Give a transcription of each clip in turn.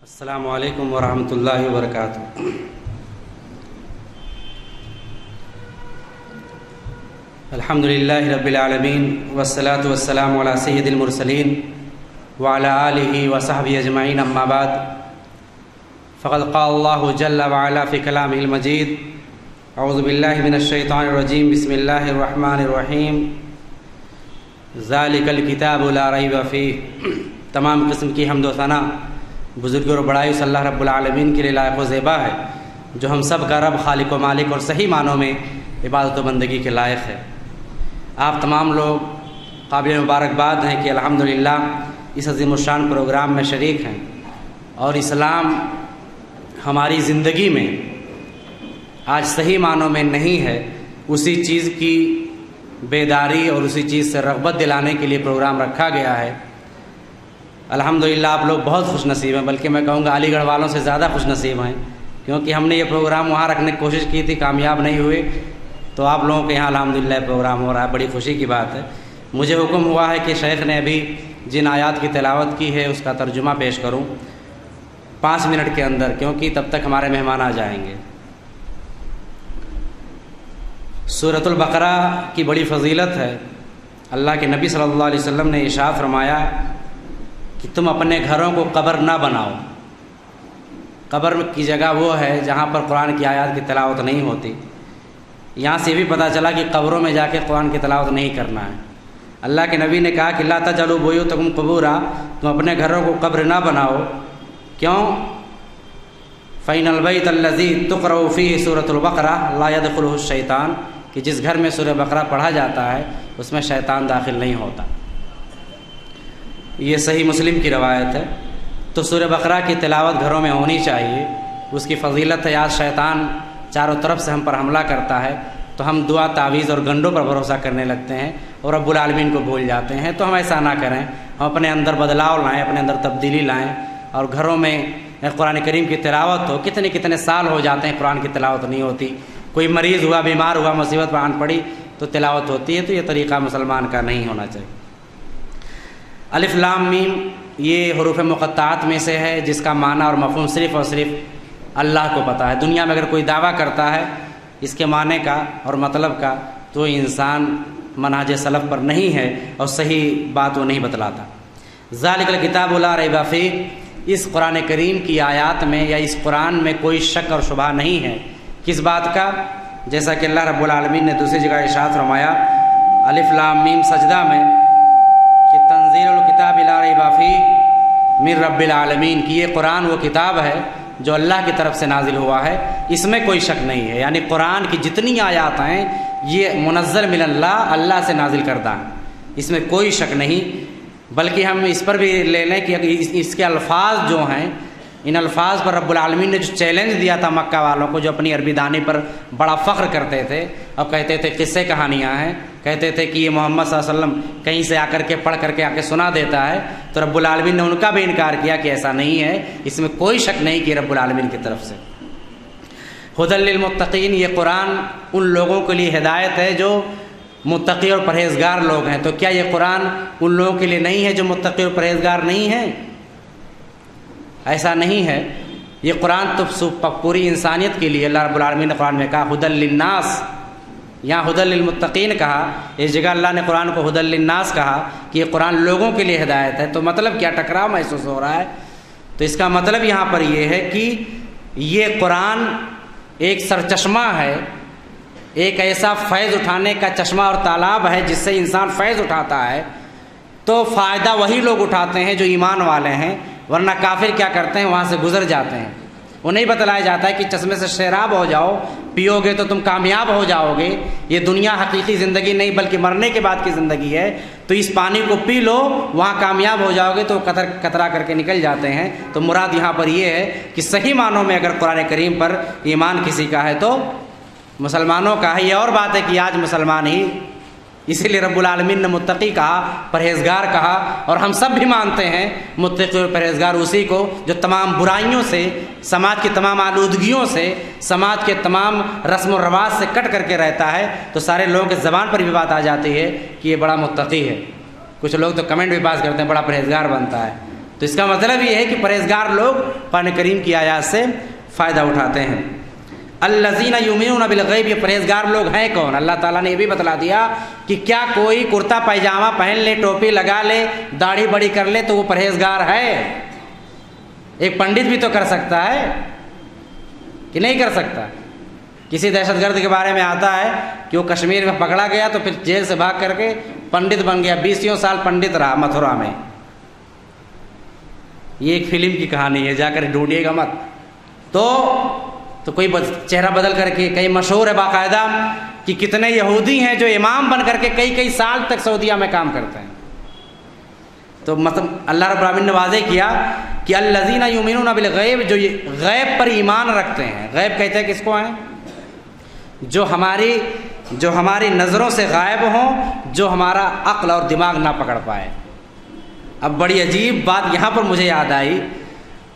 السلام علیکم ورحمۃ اللہ وبرکاتہ۔ الحمد للہ رب العالمین والصلاة والسلام علی سید المرسلین وعلی آلہ وصحبہ اجمعین، اما بعد فقد قال اللہ جل وعلا فی کلامہ المجید، اعوذ باللہ من الشیطان الرجیم، بسم اللہ الرحمن الرحیم، ذالک الکتاب لا ریب فیہ۔ تمام قسم کی حمد و ثنا بزرگی اور بڑائی اس اللہ رب العالمین کے لیے لائق و زیبا ہے، جو ہم سب کا رب، خالق و مالک اور صحیح معنوں میں عبادت و بندگی کے لائق ہے۔ آپ تمام لوگ قابل مبارکباد ہیں کہ الحمدللہ اس عظیم الشان پروگرام میں شریک ہیں، اور اسلام ہماری زندگی میں آج صحیح معنوں میں نہیں ہے، اسی چیز کی بیداری اور اسی چیز سے رغبت دلانے کے لیے پروگرام رکھا گیا ہے۔ الحمدللہ آپ لوگ بہت خوش نصیب ہیں، بلکہ میں کہوں گا علی گڑھ والوں سے زیادہ خوش نصیب ہیں، کیونکہ ہم نے یہ پروگرام وہاں رکھنے کی کوشش کی تھی، کامیاب نہیں ہوئے، تو آپ لوگوں کے یہاں الحمدللہ پروگرام ہو رہا ہے، بڑی خوشی کی بات ہے۔ مجھے حکم ہوا ہے کہ شیخ نے ابھی جن آیات کی تلاوت کی ہے اس کا ترجمہ پیش کروں 5 منٹ کے اندر، کیونکہ تب تک ہمارے مہمان آ جائیں گے۔ سورۃ البقرہ کی بڑی فضیلت ہے۔ اللہ کے نبی صلی اللہ علیہ وسلم نے ارشاد فرمایا کہ تم اپنے گھروں کو قبر نہ بناؤ۔ قبر کی جگہ وہ ہے جہاں پر قرآن کی آیات کی تلاوت نہیں ہوتی۔ یہاں سے بھی پتہ چلا کہ قبروں میں جا کے قرآن کی تلاوت نہیں کرنا ہے۔ اللہ کے نبی نے کہا کہ لا تجعلوا بیوتکم قبورا، تم اپنے گھروں کو قبر نہ بناؤ۔ کیوں؟ فإن البیت الذی تقرأ فیہ سورۃ البقرہ لا يدخلہ الشیطان، کہ جس گھر میں سورہ بقرہ پڑھا جاتا ہے اس میں شیطان داخل نہیں ہوتا۔ یہ صحیح مسلم کی روایت ہے۔ تو سورہ بقرہ کی تلاوت گھروں میں ہونی چاہیے، اس کی فضیلت ہے۔ آج شیطان چاروں طرف سے ہم پر حملہ کرتا ہے تو ہم دعا، تعویذ اور گنڈوں پر بھروسہ کرنے لگتے ہیں اور رب العالمین کو بھول جاتے ہیں۔ تو ہم ایسا نہ کریں، ہم اپنے اندر بدلاؤ لائیں، اپنے اندر تبدیلی لائیں، اور گھروں میں قرآن کریم کی تلاوت ہو۔ کتنے سال ہو جاتے ہیں قرآن کی تلاوت نہیں ہوتی۔ کوئی مریض ہوا، بیمار ہوا، مصیبت پر آن پڑی تو تلاوت ہوتی ہے۔ تو یہ طریقہ مسلمان کا نہیں ہونا چاہیے۔ الف لام میم یہ حروف مقطعات میں سے ہے، جس کا معنی اور مفہوم صرف اور صرف اللہ کو پتہ ہے۔ دنیا میں اگر کوئی دعویٰ کرتا ہے اس کے معنی کا اور مطلب کا تو انسان منہج سلف پر نہیں ہے اور صحیح بات وہ نہیں بتلاتا۔ ذالک الکتاب لا ریب فیہ، اس قرآن کریم کی آیات میں یا اس قرآن میں کوئی شک اور شبہ نہیں ہے۔ کس بات کا؟ جیسا کہ اللہ رب العالمین نے دوسری جگہ ارشاد فرمایا الف لام میم سجدہ میں کہ تنزیل الکتاب لا ریب فیہ من رب العالمین، کہ یہ قرآن وہ کتاب ہے جو اللہ کی طرف سے نازل ہوا ہے، اس میں کوئی شک نہیں ہے۔ یعنی قرآن کی جتنی آیات ہیں یہ منزل من اللہ، اللہ سے نازل کردہ ہیں، اس میں کوئی شک نہیں۔ بلکہ ہم اس پر بھی لے لیں کہ اس کے الفاظ جو ہیں، ان الفاظ پر رب العالمین نے جو چیلنج دیا تھا مکہ والوں کو، جو اپنی عربی دانی پر بڑا فخر کرتے تھے اور کہتے تھے قصے کہانیاں ہیں، کہتے تھے کہ یہ محمد صلی اللہ علیہ وسلم کہیں سے آ کر کے پڑھ کر کے آ کے سنا دیتا ہے، تو رب العالمین نے ان کا بھی انکار کیا کہ ایسا نہیں ہے، اس میں کوئی شک نہیں کہ رب العالمین کی طرف سے۔ ھدی للمتقین، یہ قرآن ان لوگوں کے لیے ہدایت ہے جو متقی اور پرہیزگار لوگ ہیں۔ تو کیا یہ قرآن ان لوگوں کے لیے نہیں ہے جو متقی اور پرہیزگار نہیں ہیں؟ ایسا نہیں ہے۔ یہ قرآن تو پوری انسانیت کے لیے اللہ رب العالمین نے قرآن میں کہا ھدی للناس، یہاں ھدی للمتقین کہا، اس جگہ اللہ نے قرآن کو ھدی للناس کہا کہ یہ قرآن لوگوں کے لیے ہدایت ہے۔ تو مطلب کیا ٹکراؤ محسوس ہو رہا ہے؟ تو اس کا مطلب یہاں پر یہ ہے کہ یہ قرآن ایک سرچشمہ ہے، ایک ایسا فیض اٹھانے کا چشمہ اور تالاب ہے جس سے انسان فیض اٹھاتا ہے۔ تو فائدہ وہی لوگ اٹھاتے ہیں جو ایمان والے ہیں، ورنہ کافر کیا کرتے ہیں؟ وہاں سے گزر جاتے ہیں۔ وہ نہیں بتلایا جاتا ہے کہ چشمے سے شراب ہو جاؤ، پیو گے تو تم کامیاب ہو جاؤ گے، یہ دنیا حقیقی زندگی نہیں بلکہ مرنے کے بعد کی زندگی ہے، تو اس پانی کو پی لو، وہاں کامیاب ہو جاؤ گے، تو کترا کر کے نکل جاتے ہیں۔ تو مراد یہاں پر یہ ہے کہ صحیح معنوں میں اگر قرآن کریم پر ایمان کسی کا ہے تو مسلمانوں کا ہے۔ یہ اور بات ہے کہ آج مسلمان ہی، اسی لیے رب العالمین نے متقی کہا، پرہیزگار کہا، اور ہم سب بھی مانتے ہیں متقی اور پرہیزگار اسی کو جو تمام برائیوں سے، سماج کی تمام آلودگیوں سے، سماج کے تمام رسم و رواج سے کٹ کر کے رہتا ہے۔ تو سارے لوگوں کے زبان پر بھی بات آ جاتی ہے کہ یہ بڑا متقی ہے۔ کچھ لوگ تو کمنٹ بھی پاس کرتے ہیں بڑا پرہیزگار بنتا ہے، تو اس کا مطلب یہ ہے کہ پرہیزگار لوگ قرآن کریم کی آیات سے فائدہ اٹھاتے ہیں۔ الذین یؤمنون بالغیب، یہ پرہیزگار لوگ ہیں کون؟ اللہ تعالیٰ نے یہ بھی بتلا دیا کہ کیا کوئی کرتا پائجامہ پہن لے، ٹوپی لگا لے، داڑھی بڑی کر لے تو وہ پرہیزگار ہے؟ ایک پنڈت بھی تو کر سکتا ہے کہ نہیں کر سکتا؟ کسی دہشت گرد کے بارے میں آتا ہے کہ وہ کشمیر میں پکڑا گیا تو پھر جیل سے بھاگ کر کے پنڈت بن گیا، 20 سال پنڈت رہا متھرا میں۔ یہ ایک فلم کی کہانی ہے، جا کر ڈھونڈیے گا مت۔ تو کوئی چہرہ بدل کر کے، کئی مشہور ہے باقاعدہ کہ کتنے یہودی ہیں جو امام بن کر کے کئی سال تک سعودیہ میں کام کرتے ہیں۔ تو مطلب اللہ رب العالمین نے واضح کیا کہ الذین یؤمنون بالغیب، جو غیب پر ایمان رکھتے ہیں۔ غیب کہتے ہیں کس کو ہیں؟ جو ہماری نظروں سے غائب ہوں، جو ہمارا عقل اور دماغ نہ پکڑ پائے۔ اب بڑی عجیب بات یہاں پر مجھے یاد آئی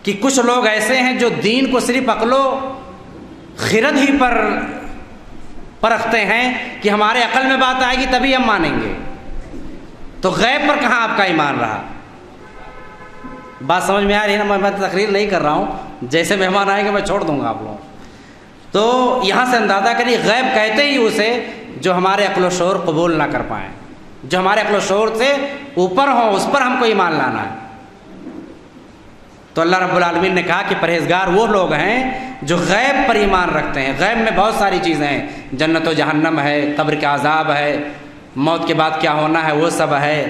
کہ کچھ لوگ ایسے ہیں جو دین کو صرف عقل و خرد ہی پر پرکھتے ہیں کہ ہمارے عقل میں بات آئے گی تبھی ہم مانیں گے۔ تو غیب پر کہاں آپ کا ایمان رہا؟ بات سمجھ میں آ رہی ہے نا؟ میں تقریر نہیں کر رہا ہوں، جیسے مہمان آئیں گے میں چھوڑ دوں گا آپ لوگ۔ تو یہاں سے اندازہ کریے، غیب کہتے ہی اسے جو ہمارے عقل و شعور قبول نہ کر پائیں، جو ہمارے عقل و شعور سے اوپر ہوں، اس پر ہم کو ایمان لانا ہے۔ تو اللہ رب العالمین نے کہا کہ پرہیزگار وہ لوگ ہیں جو غیب پر ایمان رکھتے ہیں۔ غیب میں بہت ساری چیزیں ہیں، جنت و جہنم ہے، قبر کے عذاب ہے، موت کے بعد کیا ہونا ہے وہ سب ہے،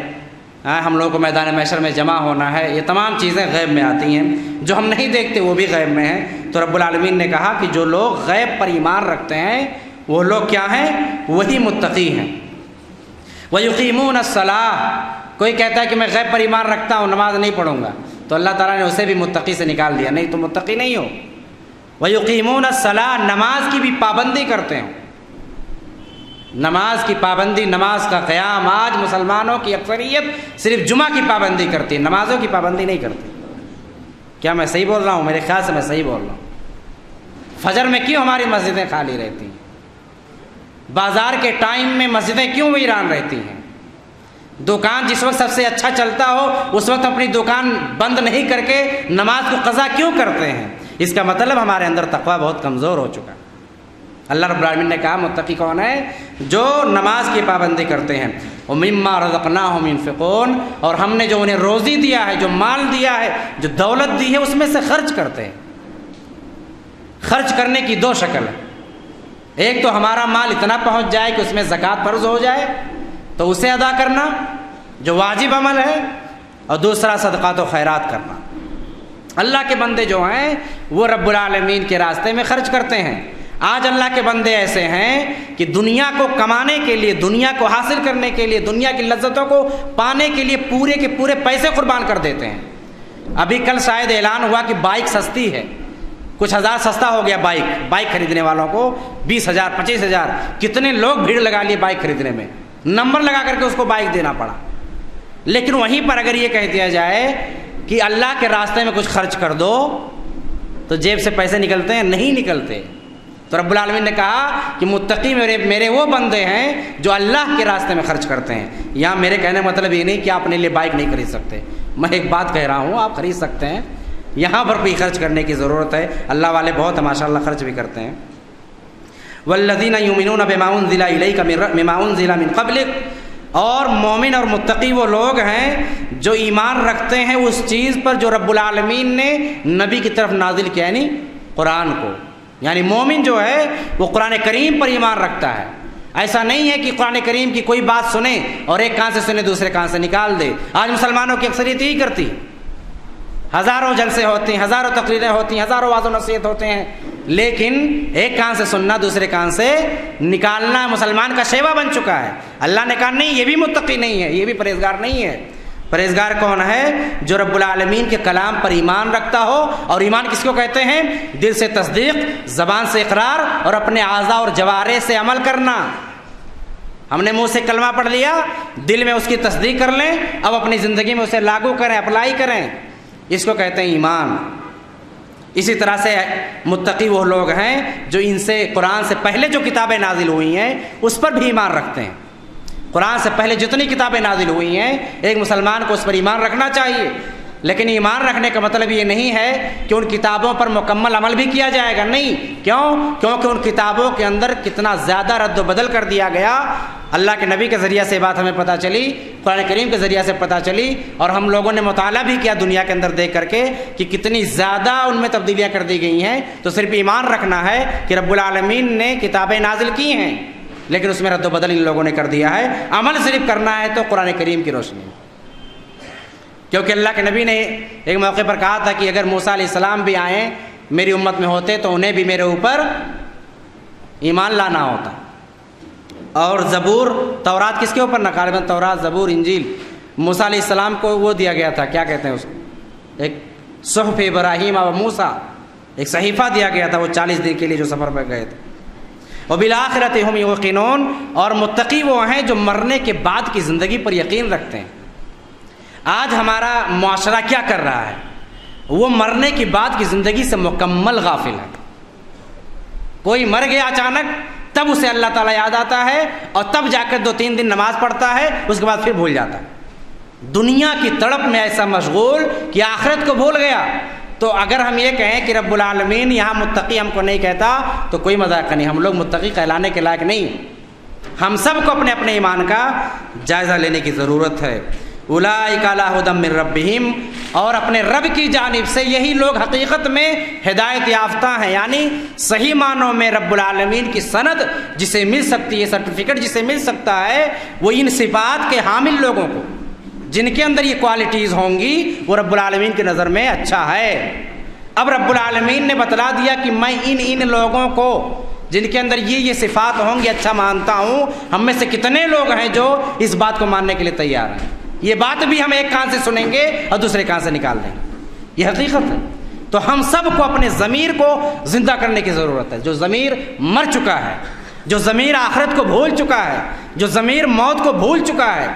ہم لوگوں کو میدان محشر میں جمع ہونا ہے، یہ تمام چیزیں غیب میں آتی ہیں۔ جو ہم نہیں دیکھتے وہ بھی غیب میں ہیں۔ تو رب العالمین نے کہا کہ جو لوگ غیب پر ایمان رکھتے ہیں وہ لوگ کیا ہیں؟ وہی متقی ہیں۔ وَيُقِيمُونَ الصَّلَاةَ، کوئی کہتا ہے کہ میں غیب پر ایمان رکھتا ہوں، نماز نہیں پڑھوں گا، تو اللہ تعالیٰ نے اسے بھی متقی سے نکال دیا، نہیں تم متقی نہیں ہو۔ وَيُقِيمُونَ الصَّلَاةَ، نماز کی بھی پابندی کرتے ہیں، نماز کی پابندی، نماز کا قیام۔ آج مسلمانوں کی اکثریت صرف جمعہ کی پابندی کرتی ہے، نمازوں کی پابندی نہیں کرتی۔ کیا میں صحیح بول رہا ہوں؟ میرے خیال سے میں صحیح بول رہا ہوں۔ فجر میں کیوں ہماری مسجدیں خالی رہتی ہیں؟ بازار کے ٹائم میں مسجدیں کیوں ویران رہتی ہیں؟ دکان جس وقت سب سے اچھا چلتا ہو اس وقت اپنی دکان بند نہیں کر کے نماز کو قضا کیوں کرتے ہیں؟ اس کا مطلب ہمارے اندر تقویٰ بہت کمزور ہو چکا ہے۔ اللہ رب العالمین نے کہا متقی کون ہے؟ جو نماز کی پابندی کرتے ہیں۔ وَمِمَّا رَزَقْنَاهُمْ يُنْفِقُونَ، اور ہم نے جو انہیں روزی دیا ہے، جو مال دیا ہے، جو دولت دی ہے، اس میں سے خرچ کرتے ہیں۔ خرچ کرنے کی دو شکل ہے، ایک تو ہمارا مال اتنا پہنچ جائے کہ اس میں زکوٰۃ فرض ہو جائے تو اسے ادا کرنا جو واجب عمل ہے، اور دوسرا صدقات و خیرات کرنا۔ اللہ کے بندے جو ہیں وہ رب العالمین کے راستے میں خرچ کرتے ہیں۔ آج اللہ کے بندے ایسے ہیں کہ دنیا کو کمانے کے لیے، دنیا کو حاصل کرنے کے لیے، دنیا کی لذتوں کو پانے کے لیے پورے کے پورے پیسے قربان کر دیتے ہیں۔ ابھی کل شاید اعلان ہوا کہ بائک سستی ہے، کچھ ہزار سستا ہو گیا بائک خریدنے والوں کو 20,000 25,000، کتنے لوگ بھیڑ لگا لیے بائک خریدنے میں، نمبر لگا کر کے اس کو بائک دینا پڑا۔ لیکن وہیں پر اگر یہ کہہ دیا جائے کہ اللہ کے راستے میں کچھ خرچ کر دو تو جیب سے پیسے نکلتے ہیں؟ نہیں نکلتے۔ تو رب العالمین نے کہا کہ متقی میرے وہ بندے ہیں جو اللہ کے راستے میں خرچ کرتے ہیں۔ یہاں میرے کہنے کا مطلب یہ نہیں کہ آپ اپنے لیے بائک نہیں خرید سکتے، میں ایک بات کہہ رہا ہوں آپ خرید سکتے ہیں، یہاں پر بھی خرچ کرنے کی ضرورت ہے۔ اللہ والے بہت ماشاء اللہ خرچ بھی کرتے ہیں۔ والذین یؤمنون بما انزل الیک مما انزل من قبلک، اور مومن اور متقی وہ لوگ ہیں جو ایمان رکھتے ہیں اس چیز پر جو رب العالمین نے نبی کی طرف نازل کیا، یعنی قرآن کو۔ یعنی مومن جو ہے وہ قرآن کریم پر ایمان رکھتا ہے۔ ایسا نہیں ہے کہ قرآن کریم کی کوئی بات سنے اور ایک کان سے سنے دوسرے کان سے نکال دے۔ آج مسلمانوں کی اکثریت یہی کرتی، ہزاروں جلسے ہوتے ہیں، ہزاروں تقریریں ہوتی ہیں، ہزاروں واعظ و نصیحت ہوتے ہیں، لیکن ایک کان سے سننا دوسرے کان سے نکالنا مسلمان کا شیوا بن چکا ہے۔ اللہ نے کہا نہیں، یہ بھی متقی نہیں ہے، یہ بھی پرہیزگار نہیں ہے۔ پرہیزگار کون ہے؟ جو رب العالمین کے کلام پر ایمان رکھتا ہو۔ اور ایمان کس کو کہتے ہیں؟ دل سے تصدیق، زبان سے اقرار، اور اپنے اعضاء اور جوارح سے عمل کرنا۔ ہم نے منہ سے کلمہ پڑھ لیا، دل میں اس کی تصدیق کر لیں، اب اپنی زندگی میں اسے لاگو کریں، اپلائی کریں، اس کو کہتے ہیں ایمان۔ اسی طرح سے متقی وہ لوگ ہیں جو ان سے قرآن سے پہلے جو کتابیں نازل ہوئی ہیں اس پر بھی ایمان رکھتے ہیں۔ قرآن سے پہلے جتنی کتابیں نازل ہوئی ہیں ایک مسلمان کو اس پر ایمان رکھنا چاہیے۔ لیکن ایمان رکھنے کا مطلب یہ نہیں ہے کہ ان کتابوں پر مکمل عمل بھی کیا جائے گا، نہیں۔ کیونکہ ان کتابوں کے اندر کتنا زیادہ رد و بدل کر دیا گیا۔ اللہ کے نبی کے ذریعے سے بات ہمیں پتہ چلی، قرآن کریم کے ذریعے سے پتہ چلی، اور ہم لوگوں نے مطالعہ بھی کیا دنیا کے اندر دیکھ کر کے کہ کتنی زیادہ ان میں تبدیلیاں کر دی گئی ہیں۔ تو صرف ایمان رکھنا ہے کہ رب العالمین نے کتابیں نازل کی ہیں، لیکن اس میں رد و بدل ان لوگوں نے کر دیا ہے۔ عمل صرف کرنا ہے تو قرآن کریم کی روشنی میں، کیونکہ اللہ کے نبی نے ایک موقع پر کہا تھا کہ اگر موسیٰ علیہ السلام بھی آئیں میری امت میں ہوتے تو انہیں بھی میرے اوپر ایمان لانا ہوتا۔ اور زبور، تورات کس کے اوپر نقال؟ تورات، زبور، انجیل موسیٰ علیہ السلام کو وہ دیا گیا تھا، کیا کہتے ہیں اس کو، ایک صحف ابراہیم و موسیٰ، ایک صحیفہ دیا گیا تھا، وہ 40 دن کے لیے جو سفر پہ گئے تھے۔ وبالآخرۃ ھم یوقنون، اور متقی وہ ہیں جو مرنے کے بعد کی زندگی پر یقین رکھتے ہیں۔ آج ہمارا معاشرہ کیا کر رہا ہے؟ وہ مرنے کی بعد کی زندگی سے مکمل غافل ہے۔ کوئی مر گیا اچانک، تب اسے اللہ تعالیٰ یاد آتا ہے، اور تب جا کر 2-3 دن نماز پڑھتا ہے، اس کے بعد پھر بھول جاتا ہے۔ دنیا کی تڑپ میں ایسا مشغول کہ آخرت کو بھول گیا۔ تو اگر ہم یہ کہیں کہ رب العالمین یہاں متقی ہم کو نہیں کہتا تو کوئی مذاق نہیں، ہم لوگ متقی کہلانے کے لائق نہیں۔ ہم سب کو اپنے اپنے ایمان کا جائزہ لینے کی ضرورت ہے۔ اولئک علی ھدی من ربہم، اور اپنے رب کی جانب سے یہی لوگ حقیقت میں ہدایت یافتہ ہیں، یعنی صحیح معنوں میں رب العالمین کی سند جسے مل سکتی ہے، سرٹیفکیٹ جسے مل سکتا ہے، وہ ان صفات کے حامل لوگوں کو، جن کے اندر یہ کوالٹیز ہوں گی، وہ رب العالمین کی نظر میں اچھا ہے۔ اب رب العالمین نے بتلا دیا کہ میں ان لوگوں کو جن کے اندر یہ صفات ہوں گی اچھا مانتا ہوں۔ ہم میں سے کتنے لوگ ہیں جو اس بات کو ماننے کے لیے تیار ہیں؟ یہ بات بھی ہم ایک کان سے سنیں گے اور دوسرے کان سے نکال دیں گے، یہ حقیقت ہے۔ تو ہم سب کو اپنے ضمیر کو زندہ کرنے کی ضرورت ہے۔ جو ضمیر مر چکا ہے، جو ضمیر آخرت کو بھول چکا ہے، جو ضمیر موت کو بھول چکا ہے،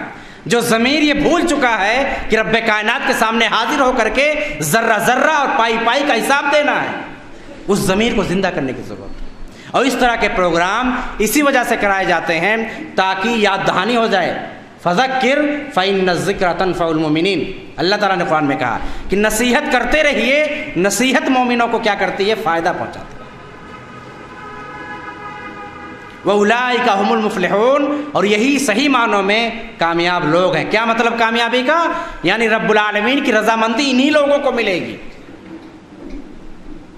جو ضمیر یہ بھول چکا ہے کہ رب کائنات کے سامنے حاضر ہو کر کے ذرہ ذرہ اور پائی پائی کا حساب دینا ہے، اس ضمیر کو زندہ کرنے کی ضرورت ہے۔ اور اس طرح کے پروگرام اسی وجہ سے کرائے جاتے ہیں تاکہ یاد دہانی ہو جائے۔ فذکر فإن الذکر تنفع المؤمنین، اللہ تعالیٰ نے قرآن میں کہا کہ نصیحت کرتے رہیے، نصیحت مومنوں کو کیا کرتی ہے؟ فائدہ پہنچاتی ہے۔ وَأُولَٰئِكَ هُمُ الْمُفْلِحُونَ، اور یہی صحیح معنوں میں کامیاب لوگ ہیں۔ کیا مطلب کامیابی کا؟ یعنی رب العالمین کی رضامندی انہی لوگوں کو ملے گی۔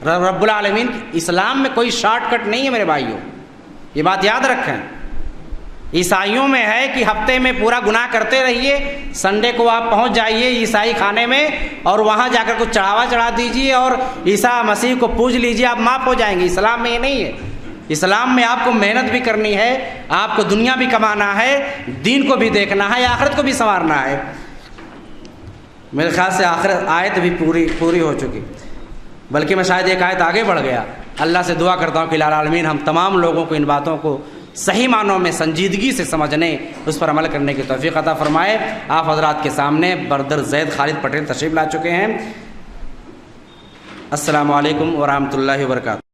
رب العالمین اسلام میں کوئی شارٹ کٹ نہیں ہے میرے بھائیوں، یہ بات یاد رکھیں۔ عیسائیوں میں ہے کہ ہفتے میں پورا گناہ کرتے رہیے، سنڈے کو آپ پہنچ جائیے عیسائی کھانے میں اور وہاں جا کر کچھ چڑھاوا چڑھا دیجیے اور عیسیٰ مسیح کو پوج لیجیے، آپ معاف ہو جائیں گے۔ اسلام میں یہ نہیں ہے۔ اسلام میں آپ کو محنت بھی کرنی ہے، آپ کو دنیا بھی کمانا ہے، دین کو بھی دیکھنا ہے، آخرت کو بھی سنوارنا ہے۔ میرے خیال سے آخرت آیت بھی پوری ہو چکی، بلکہ میں شاید ایک آیت آگے بڑھ گیا۔ اللہ سے دعا کرتا ہوں کہ الٰہ العالمین ہم تمام لوگوں کو ان باتوں کو صحیح معنوں میں سنجیدگی سے سمجھنے، اس پر عمل کرنے کی توفیق عطا فرمائے۔ آپ حضرات کے سامنے بردر زید خالد پٹیل تشریف لا چکے ہیں۔ السلام علیکم ورحمۃ اللہ وبرکاتہ۔